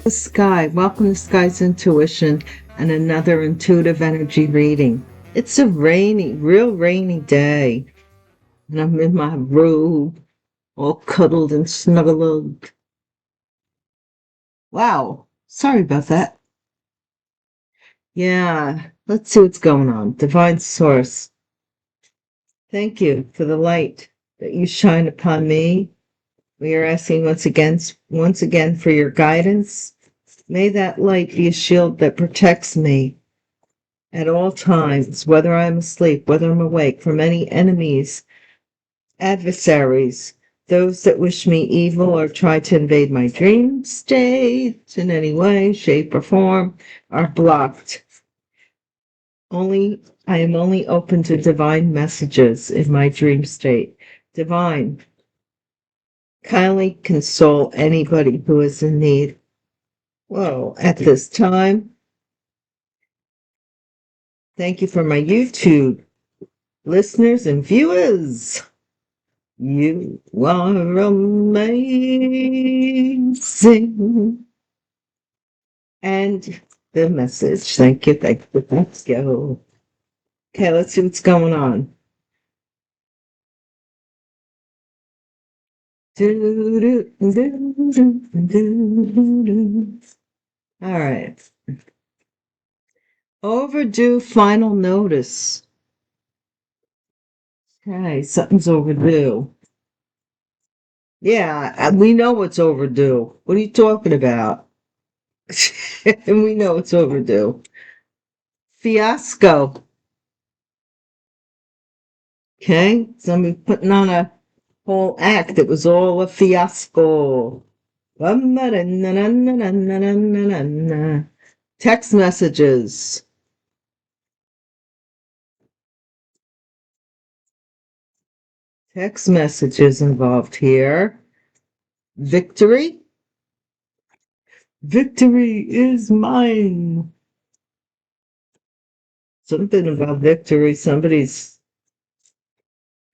Sky. Welcome to Sky's Intuition and another intuitive energy reading. It's a real rainy day, and I'm in my robe, all cuddled and snuggled. Wow, sorry about that. Yeah, let's see what's going on. Divine Source, thank you for the light that you shine upon me. We are asking once again for your guidance. May that light be a shield that protects me at all times, whether I'm asleep, whether I'm awake, from any enemies, adversaries, those that wish me evil or try to invade my dream state in any way, shape, or form, are blocked. I am only open to divine messages in my dream state. Divine, kindly console anybody who is in need. Whoa, at this time, thank you for my YouTube listeners and viewers. You are amazing. And the message. Thank you. Let's go. Okay, let's see what's going on. All right. Overdue final notice. Okay, something's overdue. Yeah, we know what's overdue. What are you talking about? And we know it's overdue. Fiasco. Okay, somebody putting on a whole act that was all a fiasco. Text messages. Text messages involved here. Victory. Victory is mine. Something about victory. Somebody's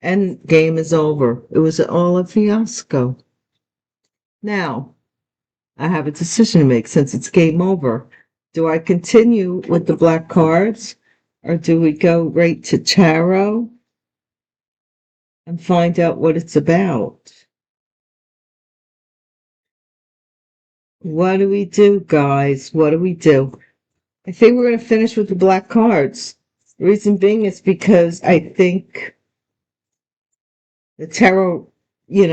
end game is over. It was all a fiasco. Now, I have a decision to make since it's game over. Do I continue with the black cards or do we go right to tarot and find out what it's about? What do we do, guys? What do we do? I think we're going to finish with the black cards. The reason being is because I think the tarot, we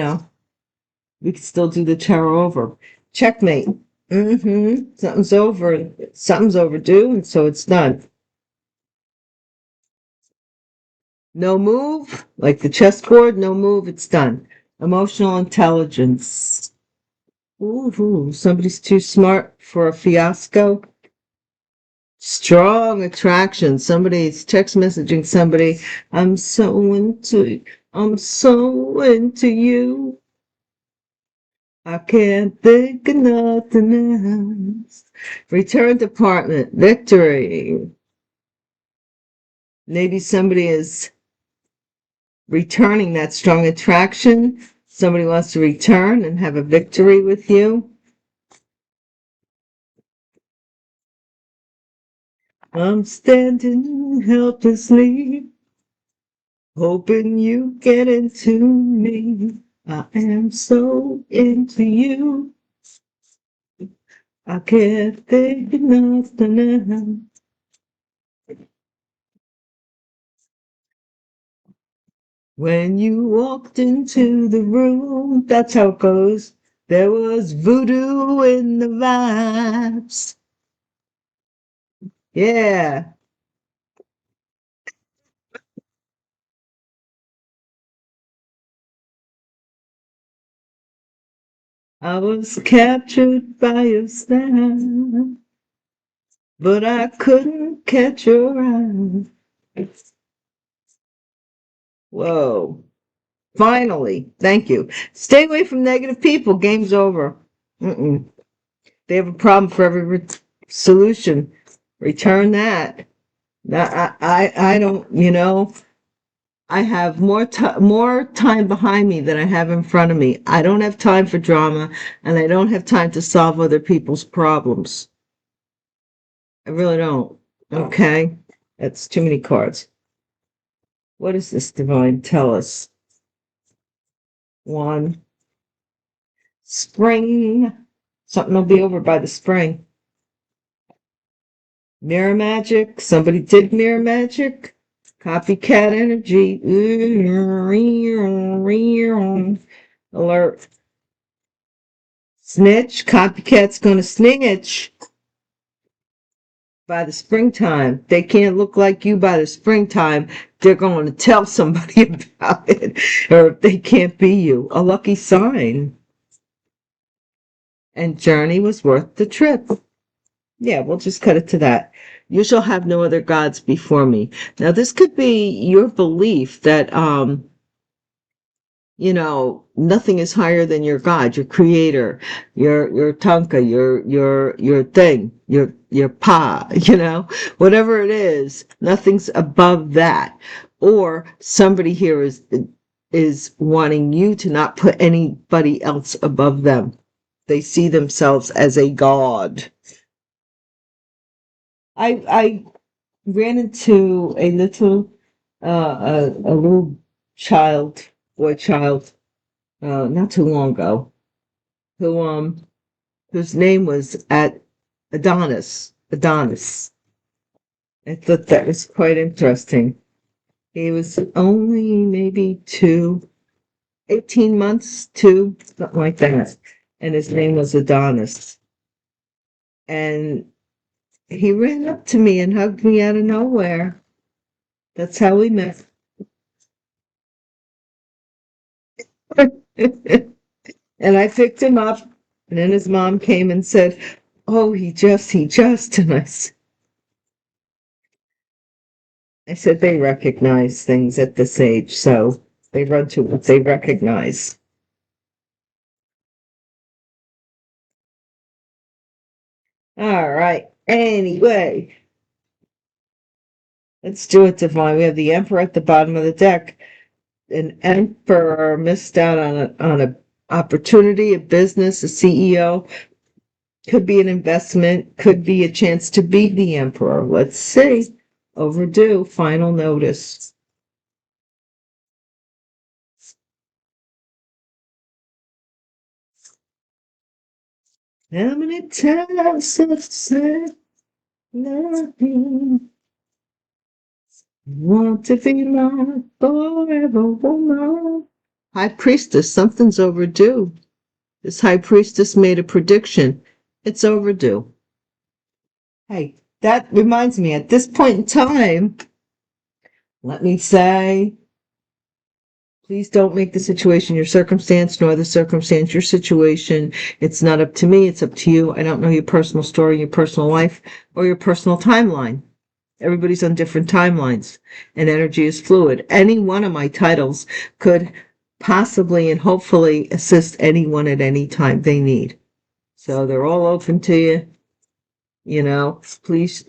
can still do the tarot over. Checkmate. Something's over. Something's overdue, and so it's done. No move, like the chessboard, no move, it's done. Emotional intelligence. Ooh, somebody's too smart for a fiasco. Strong attraction. Somebody's text messaging somebody. I'm so into you. I can't think of nothing else. Return department. Victory. Maybe somebody is returning that strong attraction. Somebody wants to return and have a victory with you. I'm standing helplessly, hoping you get into me. I am so into you. I can't think of nothing else. When you walked into the room, that's how it goes. There was voodoo in the vibes. Yeah. I was captured by your style, but I couldn't catch your eye. Whoa. Finally. Thank you. Stay away from negative people. Game's over. They have a problem for every solution. Return that. Now, I don't, I have more time behind me than I have in front of me. I don't have time for drama, and I don't have time to solve other people's problems. I really don't. Okay? That's too many cards. What does this divine tell us? One. Spring. Something will be over by the spring. Mirror magic. Somebody did mirror magic. Copycat energy. Alert. Snitch. Copycat's gonna snitch by the springtime. They can't look like you by the springtime. They're going to tell somebody about it. Or if they can't be you. A lucky sign. And journey was worth the trip. Yeah, we'll just cut it to that. You shall have no other gods before me. Now, this could be your belief that, nothing is higher than your God, your creator, your tanka, your thing, your pa, whatever it is, nothing's above that. Or somebody here is wanting you to not put anybody else above them. They see themselves as a god. I ran into a little child, boy child, not too long ago, whose name was Adonis. Adonis. I thought that was quite interesting. He was only maybe 18 months, something like that. And his name was Adonis. And he ran up to me and hugged me out of nowhere. That's how we met. And I picked him up, and then his mom came and said, "Oh, he just," and I said, they recognize things at this age, so they run to what they recognize. All right. Anyway, let's do it, Divine. We have the Emperor at the bottom of the deck. An emperor missed out on a opportunity, a business, a CEO. Could be an investment, could be a chance to be the emperor. Let's see. Overdue, final notice. How many times have I said nothing? Want to be my forever woman. High Priestess, something's overdue. This High Priestess made a prediction. It's overdue. Hey, that reminds me, at this point in time, let me say, please don't make the situation your circumstance, nor the circumstance your situation. It's not up to me, it's up to you. I don't know your personal story, your personal life, or your personal timeline. Everybody's on different timelines, and energy is fluid. Any one of my titles could possibly and hopefully assist anyone at any time they need. So they're all open to you. Please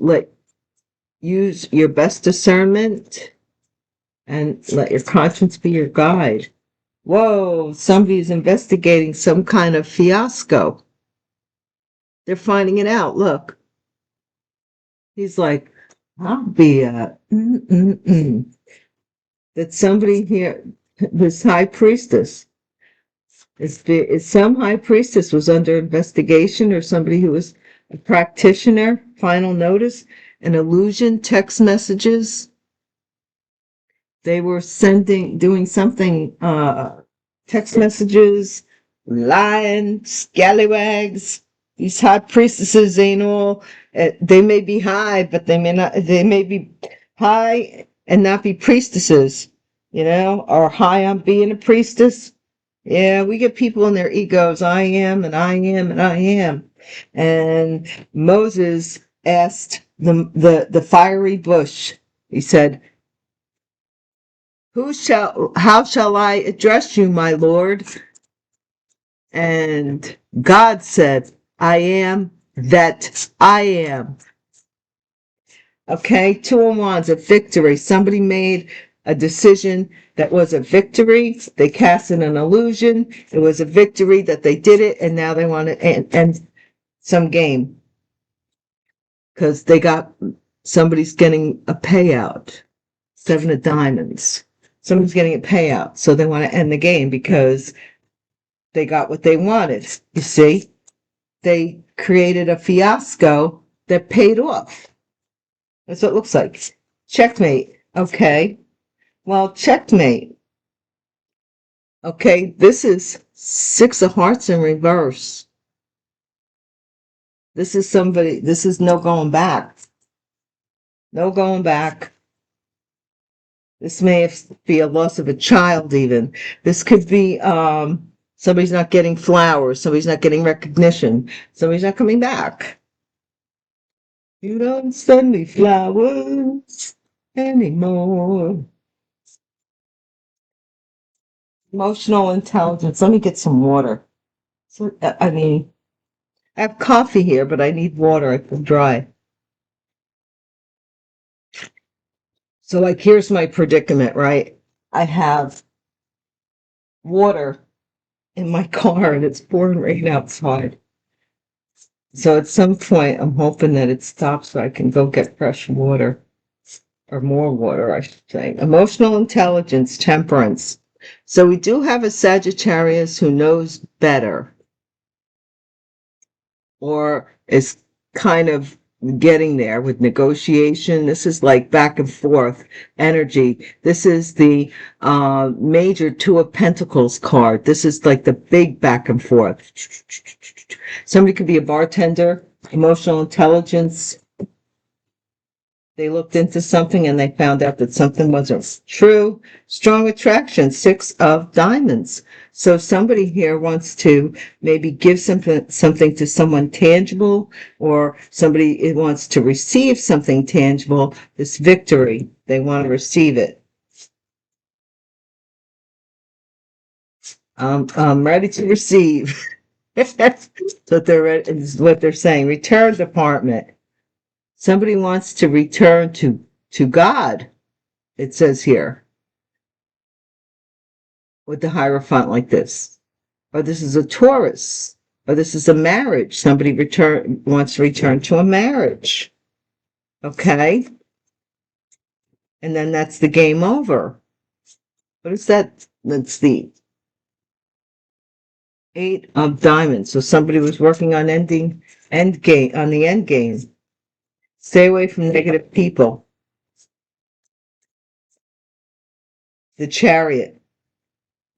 use your best discernment and let your conscience be your guide. Whoa, somebody's investigating some kind of fiasco. They're finding it out. Look. He's like, I'll be that somebody here, this high priestess, is some high priestess was under investigation, or somebody who was a practitioner. Final notice, an illusion, text messages. They were doing something, text messages, lying, scallywags. These high priestesses ain't all, they may be high, but they may be high and not be priestesses, or high on being a priestess. Yeah, we get people in their egos. I am, and I am, and I am. And Moses asked the fiery bush, he said, how shall I address you, my Lord? And God said, I am that I am. Okay, 2 of Wands, a victory. Somebody made a decision that was a victory. They casted an illusion. It was a victory that they did it, and now they want to end some game because somebody's getting a payout. 7 of diamonds. Somebody's getting a payout, so they want to end the game because they got what they wanted. You see, they created a fiasco that paid off. That's what it looks like. Checkmate. Okay. Well, checkmate. Okay, this is 6 of hearts in reverse. This is no going back. No going back. This may be a loss of a child even. This could be somebody's not getting flowers. Somebody's not getting recognition. Somebody's not coming back. You don't send me flowers anymore. Emotional intelligence. Let me get some water. So, I have coffee here, but I need water. I feel dry. So, like, here's my predicament, right? I have water in my car and it's pouring rain outside. So at some point, I'm hoping that it stops so I can go get fresh water. Or more water, I should say. Emotional intelligence, temperance. So we do have a Sagittarius who knows better. Or is kind of getting there with negotiation. This is like back and forth energy. This is the major 2 of Pentacles card. This is like the big back and forth. Somebody could be a bartender, emotional intelligence. They looked into something and they found out that something wasn't true. Strong attraction, 6 of diamonds. So somebody here wants to maybe give something to someone tangible, or somebody wants to receive something tangible, this victory. They want to receive it. I'm ready to receive. That's what they're saying. Return department. Somebody wants to return to God, it says here, with the Hierophant like this. Or this is a Taurus. Or this is a marriage. Somebody wants to return to a marriage. Okay? And then that's the game over. What is that? That's the 8 of diamonds. So somebody was working on the end game. Stay away from negative people. The Chariot.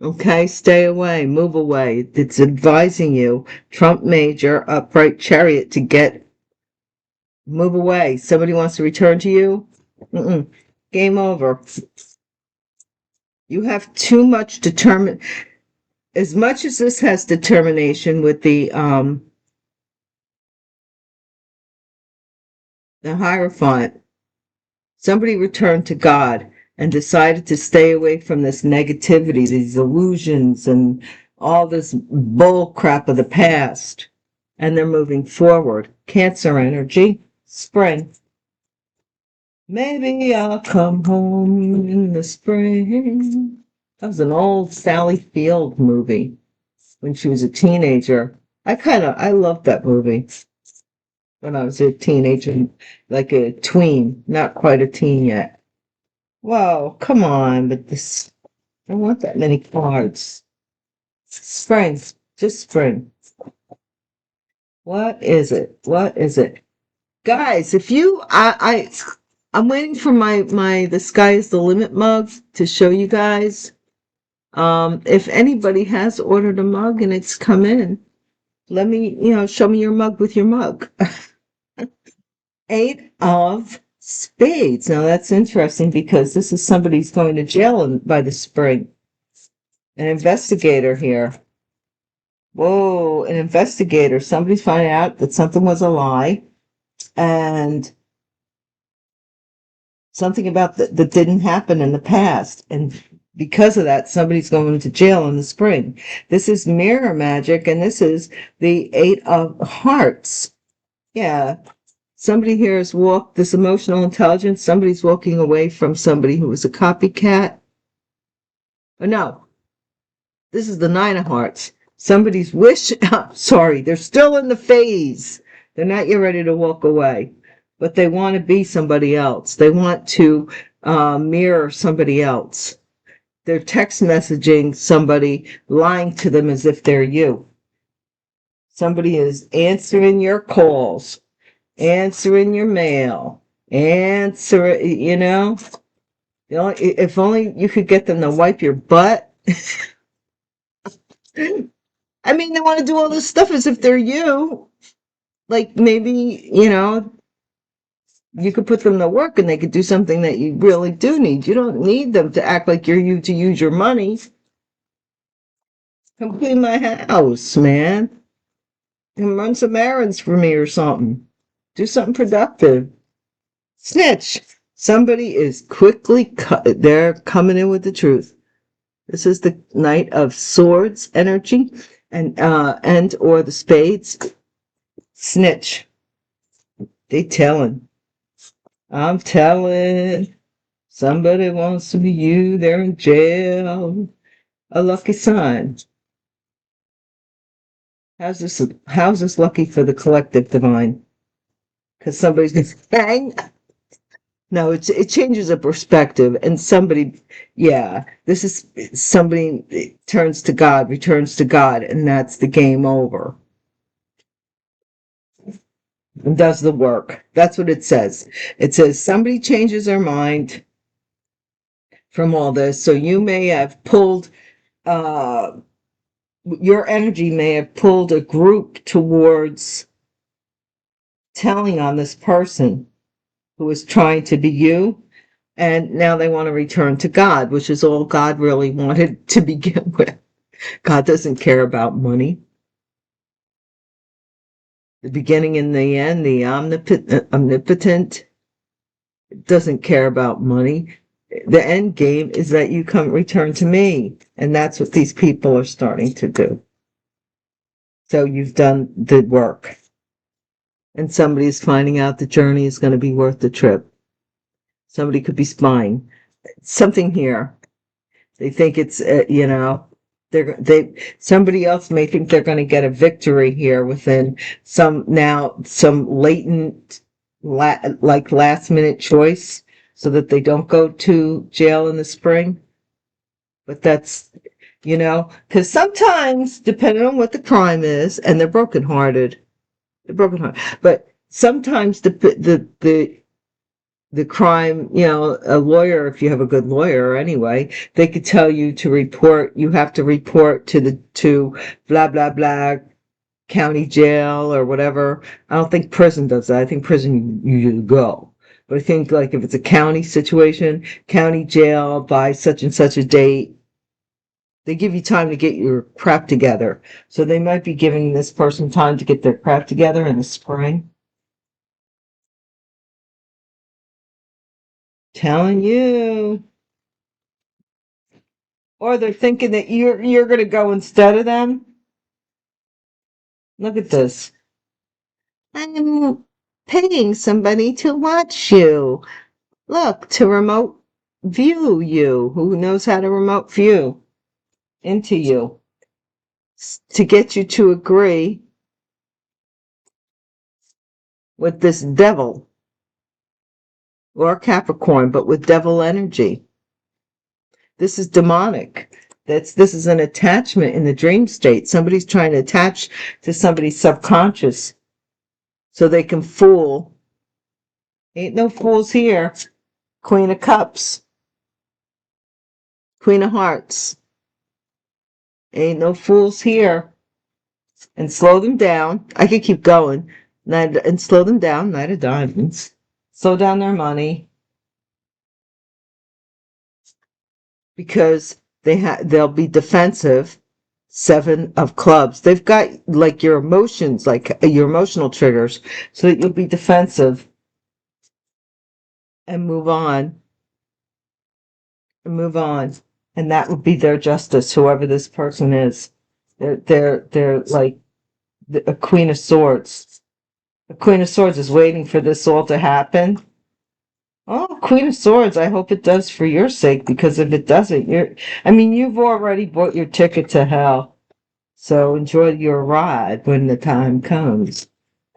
Okay, stay away, move away. It's advising you, Trump Major, upright Chariot, to move away. Somebody wants to return to you? Game over. You have too much as much as this has determination with the Hierophant, somebody returned to God and decided to stay away from this negativity, these illusions, and all this bull crap of the past. And they're moving forward. Cancer energy, spring. Maybe I'll come home in the spring. That was an old Sally Field movie when she was a teenager. I loved that movie when I was a teenager, like a tween, not quite a teen yet. Whoa, come on, but I don't want that many cards. Spring, just spring. What is it? What is it? Guys, I'm waiting for the Sky is the Limit mug to show you guys. If anybody has ordered a mug and it's come in, let me, show me your mug with your mug. 8 of Spades. Now that's interesting because this is somebody's going to jail by the spring. An investigator here. Whoa, an investigator. Somebody's finding out that something was a lie and something about that didn't happen in the past. And because of that, somebody's going to jail in the spring. This is mirror magic, and this is the 8 of Hearts. Yeah. Somebody here has walked this emotional intelligence. Somebody's walking away from somebody who was a copycat. Oh, no, this is the Nine of Hearts. Somebody's wish. Sorry, they're still in the phase. They're not yet ready to walk away, but they want to be somebody else. They want to mirror somebody else. They're text messaging somebody, lying to them as if they're you. Somebody is answering your calls, answering your mail, if only you could get them to wipe your butt. I mean, they want to do all this stuff as if they're you. Like maybe, you could put them to work and they could do something that you really do need. You don't need them to act like you're you to use your money. Come clean my house, man. And run some errands for me or something. Do something productive. Snitch. Somebody is quickly they're coming in with the truth. This is the Knight of Swords energy and or the Spades. Snitch. They telling. I'm telling. Somebody wants to be you. They're in jail. A lucky sign. How's this lucky for the collective divine? Because somebody's going to bang. No, it changes a perspective, and this is somebody turns to God, returns to God, and that's the game over. And does the work. That's what it says. It says somebody changes their mind from all this. So you may have pulled, your energy may have pulled a group towards telling on this person who is trying to be you. And now they want to return to God, which is all God really wanted to begin with. God doesn't care about money. The beginning and the end, the omnipotent doesn't care about money. The end game is that you return to me. And that's what these people are starting to do. So you've done the work. And somebody's finding out the journey is going to be worth the trip. Somebody could be spying. Something here. They think it's, somebody else may think they're going to get a victory here within some latent, last minute choice so that they don't go to jail in the spring. But that's, because sometimes, depending on what the crime is, and they're brokenhearted, but sometimes the crime, a lawyer, if you have a good lawyer anyway, they could tell you you have to report to blah, blah, blah, county jail or whatever. I don't think prison does that. I think prison you go. But I think like if it's a county situation, county jail by such and such a date, they give you time to get your crap together. So they might be giving this person time to get their crap together in the spring. Telling you. Or they're thinking that you're going to go instead of them. Look at this. I'm paying somebody to watch you. Look, to remote view you. Who knows how to remote view into you? To get you to agree with this devil. Or Capricorn, but with devil energy. This is demonic. This is an attachment in the dream state. Somebody's trying to attach to somebody's subconscious so they can fool. Ain't no fools here. Queen of Cups. Queen of Hearts. Ain't no fools here. And slow them down. I could keep going. And slow them down. Knight of Diamonds. Slow down their money. Because they'll be defensive. Seven of Clubs. They've got like your emotions, like your emotional triggers, so that you'll be defensive and move on. And that would be their justice, whoever this person is. They're like a Queen of Swords. The Queen of Swords is waiting for this all to happen. Oh, Queen of Swords, I hope it does for your sake, because if it doesn't, I mean, you've already bought your ticket to hell. So enjoy your ride when the time comes.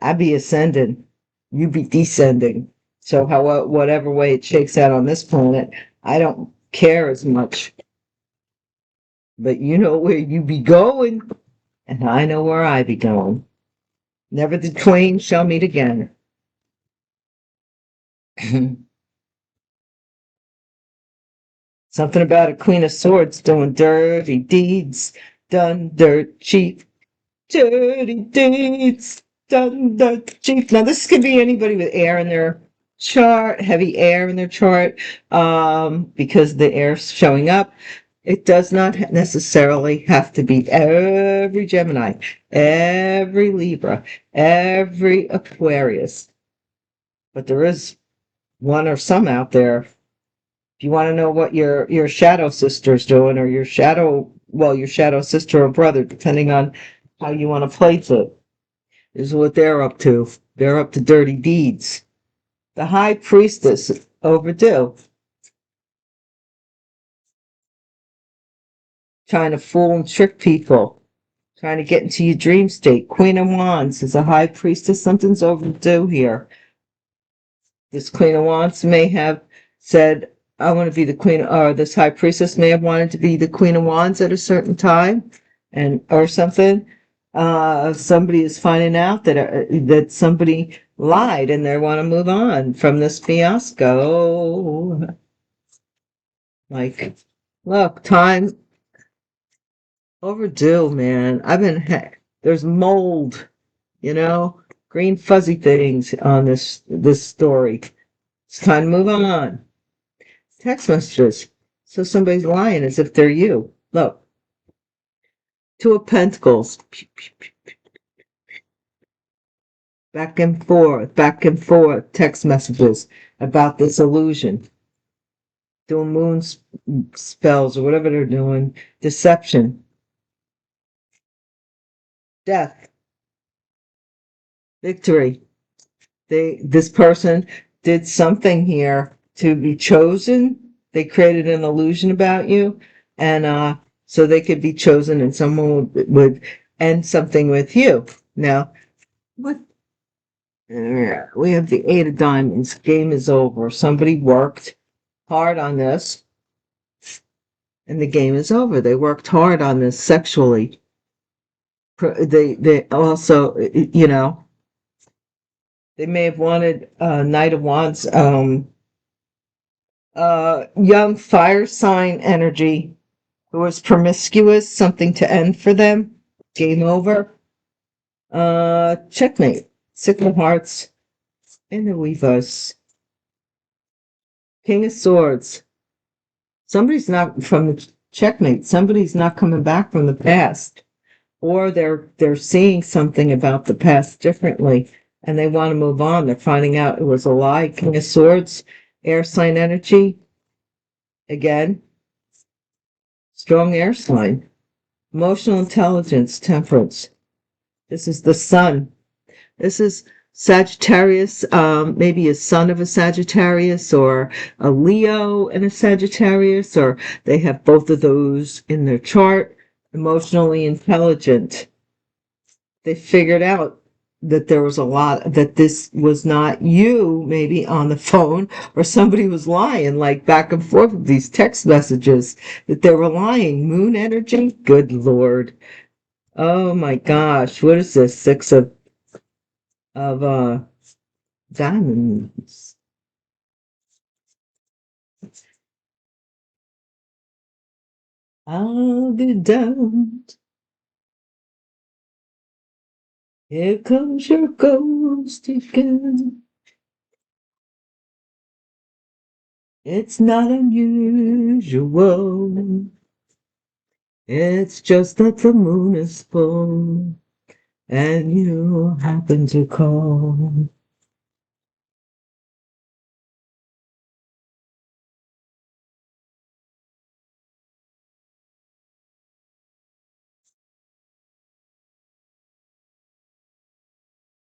I be ascending, you be descending. So whatever way it shakes out on this planet, I don't care as much. But you know where you be going, and I know where I be going. Never the twain shall meet again. Something about a Queen of Swords doing dirty deeds, done dirt cheap, dirty deeds, done dirt cheap. Now, this could be anybody with air in their chart, heavy air in their chart, because the air's showing up. It does not necessarily have to be every Gemini, every Libra, every Aquarius, but there is one or some out there. If you want to know what your shadow sister's doing, or your shadow sister or brother, depending on how you want to place it, is what they're up to. They're up to dirty deeds. The high priestess, overdue, trying to fool and trick people, trying to get into your dream state. Queen of Wands is a high priestess. Something's overdue here. This Queen of Wands may have said, I want to be the queen, or this high priestess may have wanted to be the Queen of Wands at a certain time, or something. Somebody is finding out that somebody lied, and they want to move on from this fiasco. Like, look, time overdue, man. There's mold, green fuzzy things on this story. It's time to move on. Text messages. So somebody's lying as if they're you. Look. Two of Pentacles. Back and forth text messages about this illusion. Doing moon spells or whatever they're doing. Deception. Death. Victory. This person did something here to be chosen. They created an illusion about you, and so they could be chosen, and someone would end something with you. Now, what? We have the Eight of Diamonds. Game is over. Somebody worked hard on this, and the game is over. They worked hard on this sexually. They also, they may have wanted Knight of Wands, young fire sign energy who was promiscuous, something to end for them. Game over. Checkmate. Six of Hearts in the reverse. King of Swords. Somebody's not from the checkmate. Somebody's not coming back from the past, or they're seeing something about the past differently, and they want to move on. They're finding out it was a lie. King of Swords, air sign energy. Again, strong air sign. Emotional intelligence, temperance. This is the sun. This is Sagittarius, maybe a son of a Sagittarius, or a Leo and a Sagittarius, or they have both of those in their chart. Emotionally intelligent. They figured out that there was that this was not you, maybe on the phone, or somebody was lying, like back and forth with these text messages, that they were lying. Moon energy? Good Lord. Oh my gosh. What is this? Six of diamonds. I'll be damned. Here comes your ghost again. It's not unusual. It's just that the moon is full, and you happen to call.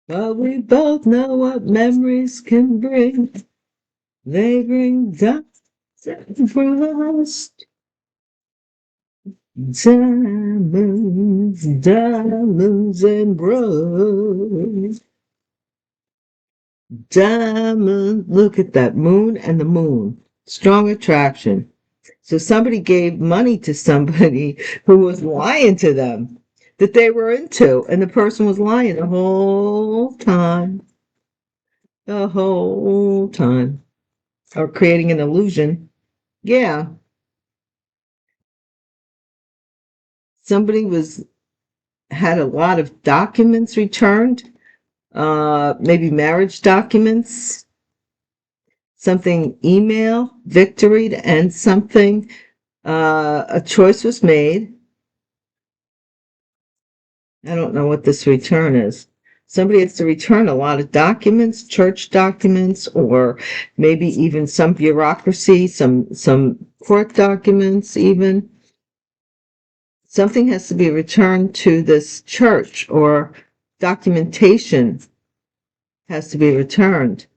But we both know what memories can bring. They bring dust and frost. Diamonds, diamonds and rust. Diamond, look at that moon and the moon. Strong attraction. So somebody gave money to somebody who was lying to them that they were into, and the person was lying the whole time. The whole time. Or creating an illusion. Yeah. Somebody had a lot of documents returned, maybe marriage documents, something email, victoried, and something, a choice was made. I don't know what this return is. Somebody has to return a lot of documents, church documents, or maybe even some bureaucracy, some court documents even. Something has to be returned to this church, or documentation has to be returned.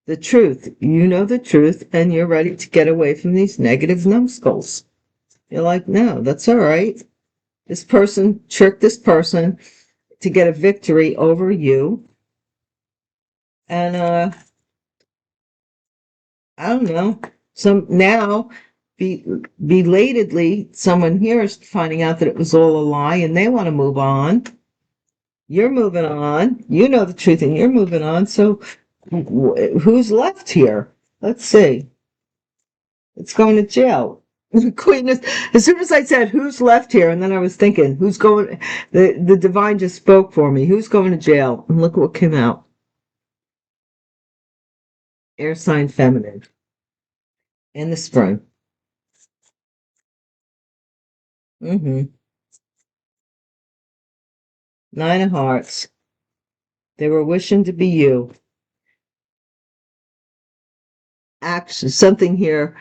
The truth. You know the truth, and you're ready to get away from these negative numbskulls. You're like, no, that's all right. This person tricked this person to get a victory over you. And I don't know. Belatedly, someone here is finding out that it was all a lie, and they want to move on. You're moving on. You know the truth, and you're moving on. So who's left here? Let's see. It's going to jail. Queen is, as soon as I said who's left here, and then I was thinking who's going, the divine just spoke for me. Who's going to jail? And look what came out. Air sign feminine in the spring. Mm-hmm. Nine of Hearts. They were wishing to be you. Actually, something here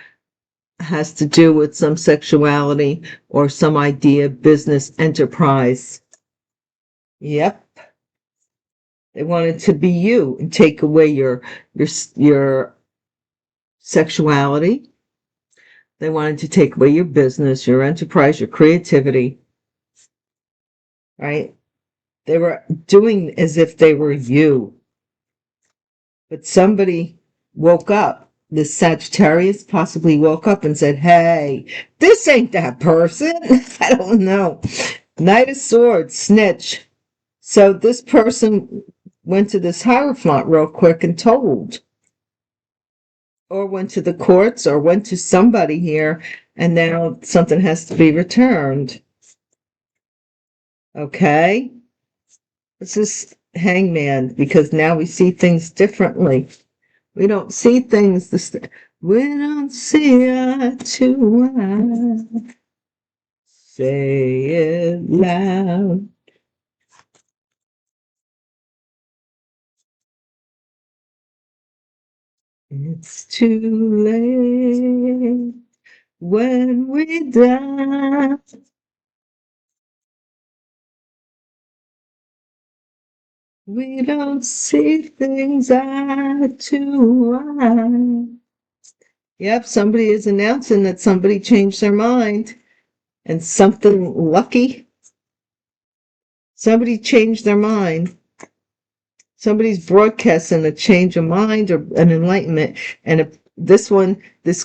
has to do with some sexuality or some idea, business, enterprise. Yep. They wanted to be you and take away your sexuality. They wanted to take away your business, your enterprise, your creativity. Right? They were doing as if they were you. But somebody woke up. This Sagittarius possibly woke up and said, hey, this ain't that person. I don't know. Knight of Swords, snitch. So this person went to this Hierophant real quick and told. Or went to the courts or went to somebody here, and now something has to be returned. Okay? This is Hangman, because now we see things differently. We don't see things we don't see eye to eye. Say it loud. It's too late when we die. We don't see things eye to eye. Yep, somebody is announcing that somebody changed their mind. And something lucky. Somebody changed their mind. Somebody's broadcasting a change of mind or an enlightenment. And this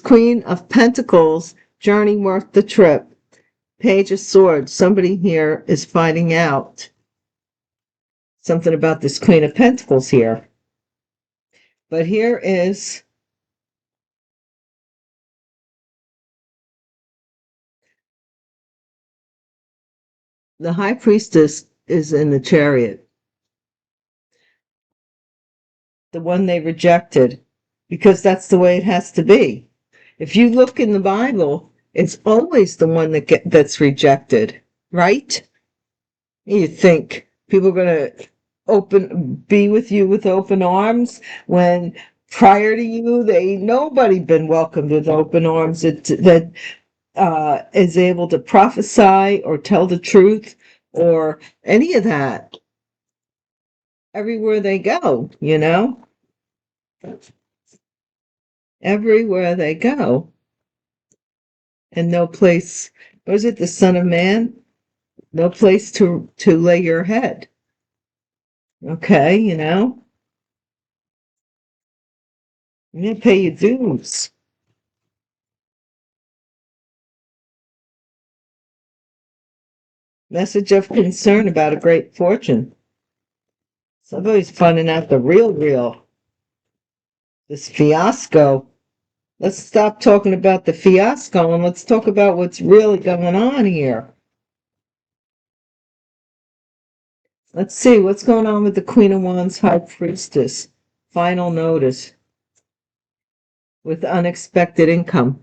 Queen of Pentacles, journey worth the trip. Page of Swords, somebody here is finding out something about this Queen of Pentacles here. But here is the High Priestess is in the Chariot. The one they rejected, because that's the way it has to be. If you look in the Bible, it's always the one that's rejected, right? You think people are going to be with you with open arms when prior to you, nobody been welcomed with open arms that is able to prophesy or tell the truth or any of that. everywhere they go, you know? Everywhere they go. And no place, was it the Son of Man? No place to lay your head. Okay, you know? You didn't pay your dues. Message of concern about a great fortune. Somebody's finding out the real. This fiasco. Let's stop talking about the fiasco and let's talk about what's really going on here. Let's see what's going on with the Queen of Wands, High Priestess. Final notice with unexpected income.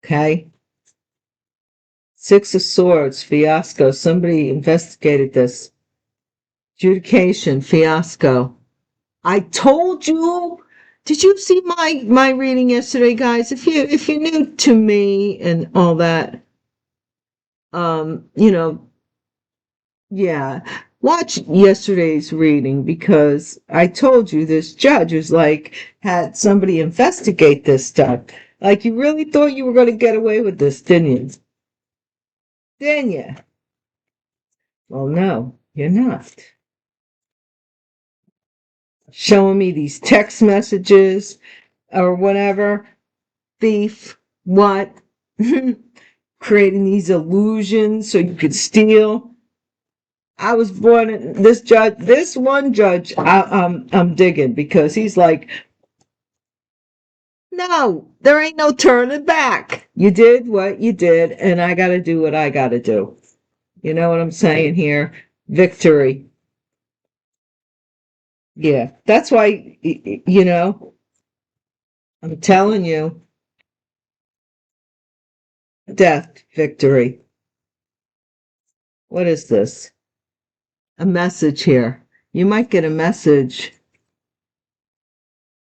Okay. Six of Swords, fiasco. Somebody investigated this. Adjudication, fiasco. I told you. Did you see my reading yesterday, guys? If you're new to me and all that, you know, yeah, watch yesterday's reading because I told you this judge was like had somebody investigate this stuff. Like you really thought you were going to get away with this, didn't you? Didn't you? Well, no, you're not. Showing me these text messages or whatever. Thief, what? Creating these illusions so you could steal. I was born this one judge, I'm digging because he's like, no, there ain't no turning back. You did what you did, and I got to do what I got to do. You know what I'm saying here? Victory. Yeah, that's why, you know, I'm telling you, death, victory. What is this? A message here. You might get a message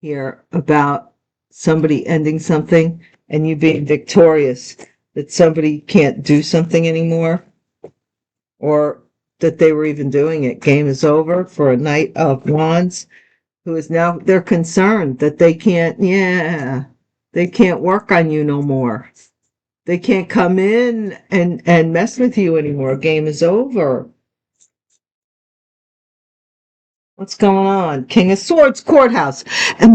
here about somebody ending something and you being victorious, that somebody can't do something anymore, or that they were even doing it. Game is over for a Knight of Wands, who is now, they're concerned that they can't work on you no more. They can't come in and mess with you anymore. Game is over. What's going on? King of Swords, courthouse. And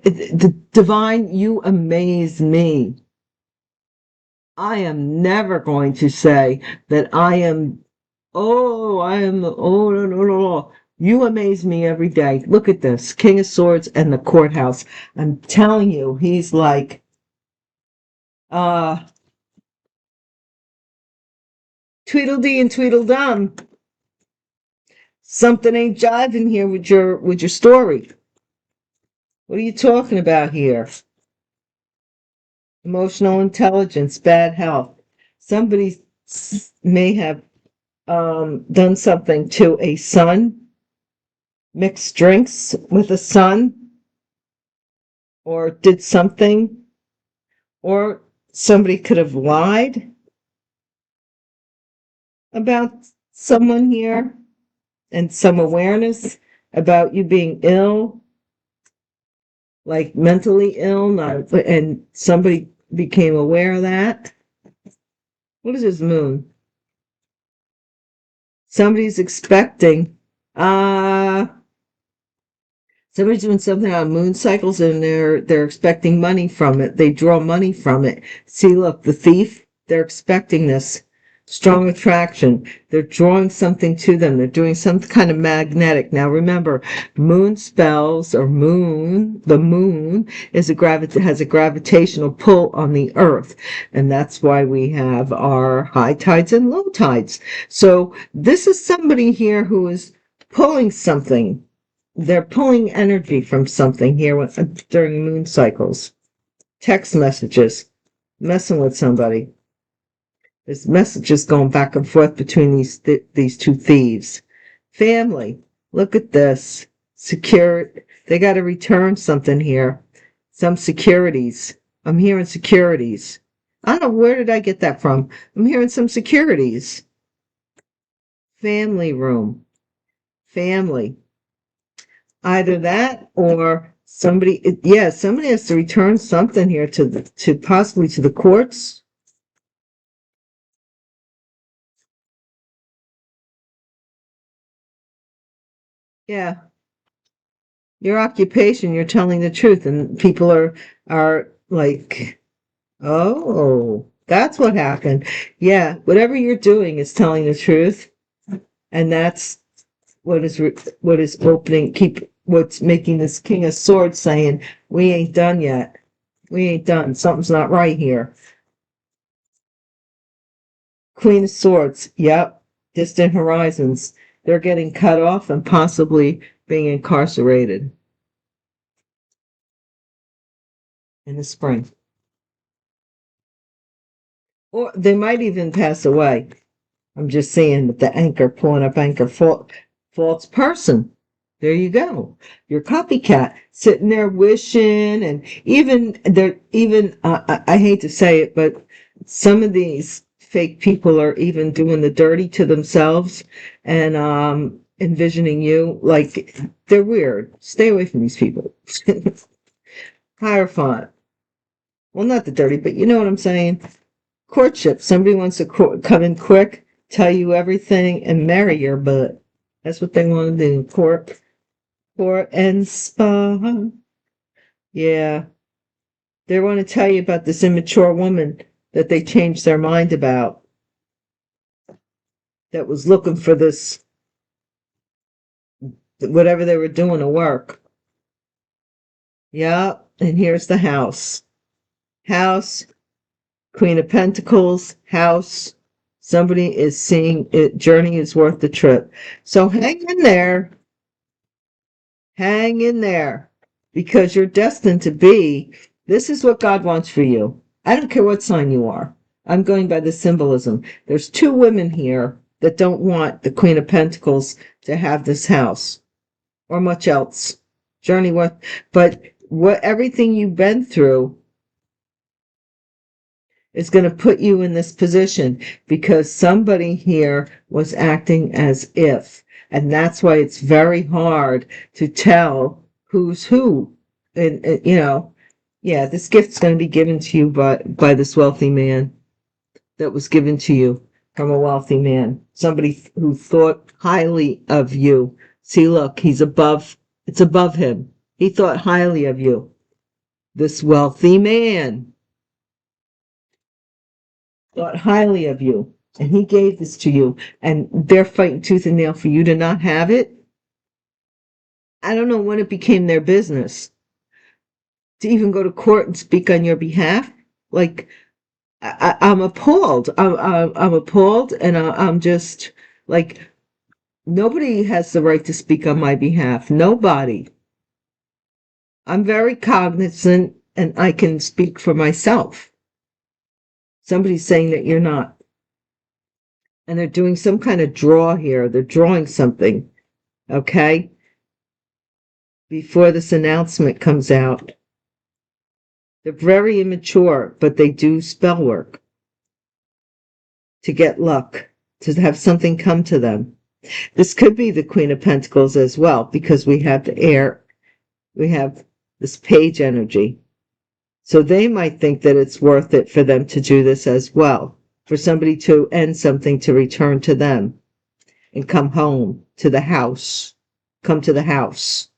the divine, you amaze me. I am never going to say that no. You amaze me every day. Look at this. King of Swords and the courthouse. I'm telling you, he's like, Tweedledee and Tweedledum. Something ain't jiving here with your story. What are you talking about here? Emotional intelligence, bad health. Somebody may have done something to a son, mixed drinks with a son, or did something, or somebody could have lied about someone here, and some awareness about you being ill, like mentally ill, and somebody became aware of that. What is this moon? Somebody's expecting, somebody's doing something on moon cycles and they're expecting money from it. They draw money from it. See, look, the thief, they're expecting this. Strong attraction. They're drawing something to them. They're doing some kind of magnetic. Now remember, moon spells or the moon has a gravitational pull on the earth. And that's why we have our high tides and low tides. So this is somebody here who is pulling something. They're pulling energy from something here during moon cycles. Text messages. Messing with somebody. There's messages going back and forth between these two thieves. Family. Look at this. Secure. They got to return something here. Some securities. I'm hearing securities. I don't know, where did I get that from? I'm hearing some securities. Family room. Family. Either that or somebody, yeah, somebody has to return something here to possibly to the courts. Yeah. Your occupation, you're telling the truth, and people are like, oh, that's what happened. Yeah, whatever you're doing is telling the truth, and that's what is opening, what's making this King of Swords saying, we ain't done yet. We ain't done. Something's not right here. Queen of Swords, yep. Distant horizons. They're getting cut off and possibly being incarcerated in the spring. Or they might even pass away. I'm just saying with the anchor, pulling up anchor, false person. There you go. Your copycat sitting there wishing, and I hate to say it, but some of these fake people are even doing the dirty to themselves and envisioning you. Like, they're weird. Stay away from these people. Hierophant. Well, not the dirty, but you know what I'm saying. Courtship. Somebody wants to come in quick, tell you everything, and marry your butt. That's what they want to do. Court and spa. Yeah. They want to tell you about this immature woman that they changed their mind about, that was looking for this, whatever they were doing to work. Yeah. And here's the house. House, Queen of Pentacles, house. Somebody is seeing it. Journey is worth the trip. So hang in there. Hang in there, because you're destined to be. This is what God wants for you. I don't care what sign you are. I'm going by the symbolism. There's two women here that don't want the Queen of Pentacles to have this house or much else. Journey worth, but what everything you've been through is going to put you in this position because somebody here was acting as if. And that's why it's very hard to tell who's who. And yeah, this gift's going to be given to you by this wealthy man, that was given to you from a wealthy man, somebody who thought highly of you. See, look, it's above him. He thought highly of you. This wealthy man thought highly of you, and he gave this to you, and they're fighting tooth and nail for you to not have it. I don't know when it became their business to even go to court and speak on your behalf. Like, I'm appalled. I'm appalled, and I'm just like, nobody has the right to speak on my behalf. Nobody. I'm very cognizant, and I can speak for myself. Somebody's saying that you're not. And they're doing some kind of draw here. They're drawing something, okay? Before this announcement comes out. They're very immature, but they do spell work to get luck, to have something come to them. This could be the Queen of Pentacles as well, because we have the air, we have this page energy. So they might think that it's worth it for them to do this as well, for somebody to end something to return to them and come home to the house, come to the house.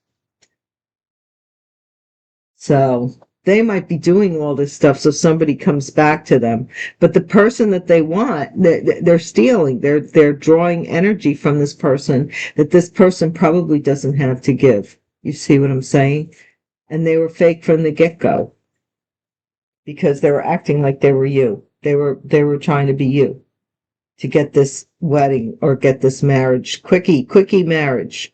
So they might be doing all this stuff so somebody comes back to them. But the person that they want, they're stealing. They're drawing energy from this person that this person probably doesn't have to give. You see what I'm saying? And they were fake from the get-go because they were acting like they were you. They were trying to be you to get this wedding or get this marriage. Quickie marriage.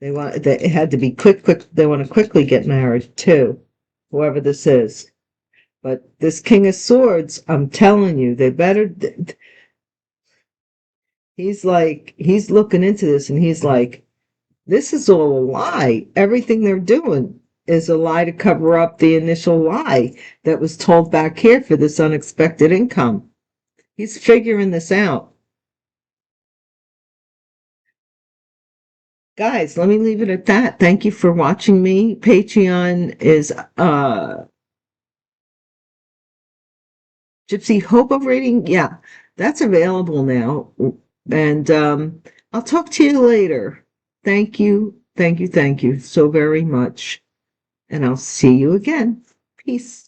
It had to be quick. They want to quickly get married too, whoever this is. But this King of Swords, I'm telling you, they better. He's he's looking into this, and he's like, this is all a lie. Everything they're doing. is a lie to cover up the initial lie that was told back here for this unexpected income. He's figuring this out. Guys, let me leave it at that. Thank you for watching me. Patreon is Gypsy Hobo rating. Yeah, that's available now. And I'll talk to you later. Thank you. Thank you. Thank you so very much. And I'll see you again. Peace.